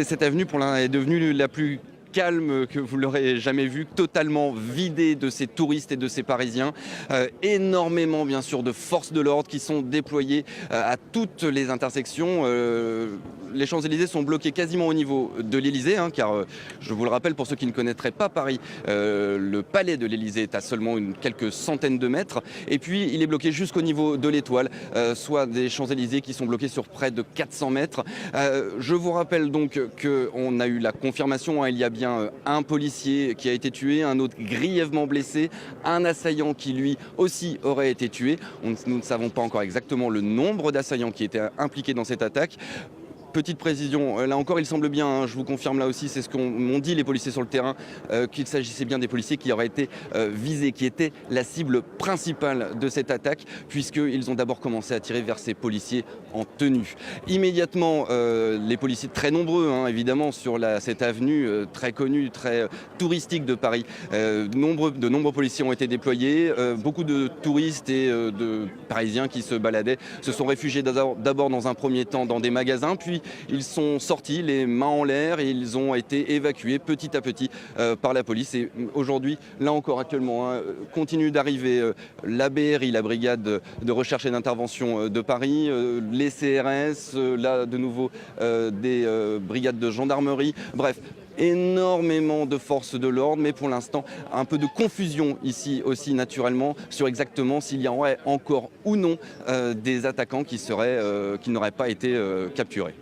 Cette avenue est devenue la plus calme que vous l'aurez jamais vue, totalement vidée de ces touristes et de ces Parisiens. Énormément bien sûr de forces de l'ordre qui sont déployées à toutes les intersections. Les Champs-Élysées sont bloqués quasiment au niveau de l'Élysée, car je vous le rappelle pour ceux qui ne connaîtraient pas Paris, le palais de l'Élysée est à seulement quelques centaines de mètres. Et puis il est bloqué jusqu'au niveau de l'Étoile, soit des Champs-Élysées qui sont bloqués sur près de 400 mètres. Je vous rappelle donc qu'on a eu la confirmation, il y a bien un policier qui a été tué, un autre grièvement blessé, un assaillant qui lui aussi aurait été tué. Nous ne savons pas encore exactement le nombre d'assaillants qui étaient impliqués dans cette attaque. Petite précision, là encore il semble bien, je vous confirme là aussi, c'est ce qu'ont dit les policiers sur le terrain, qu'il s'agissait bien des policiers qui auraient été visés, qui étaient la cible principale de cette attaque, puisqu'ils ont d'abord commencé à tirer vers ces policiers en tenue. Immédiatement, les policiers très nombreux, évidemment, sur cette avenue très connue, très touristique de Paris, de nombreux policiers ont été déployés, beaucoup de touristes et de Parisiens qui se baladaient se sont réfugiés d'abord dans un premier temps dans des magasins, puis ils sont sortis les mains en l'air et ils ont été évacués petit à petit par la police. Et aujourd'hui, là encore actuellement, continue d'arriver la BRI, la brigade de recherche et d'intervention de Paris, les CRS, là de nouveau des brigades de gendarmerie, bref. Énormément de forces de l'ordre, mais pour l'instant un peu de confusion ici aussi naturellement sur exactement s'il y aurait encore ou non des attaquants qui n'auraient pas été capturés.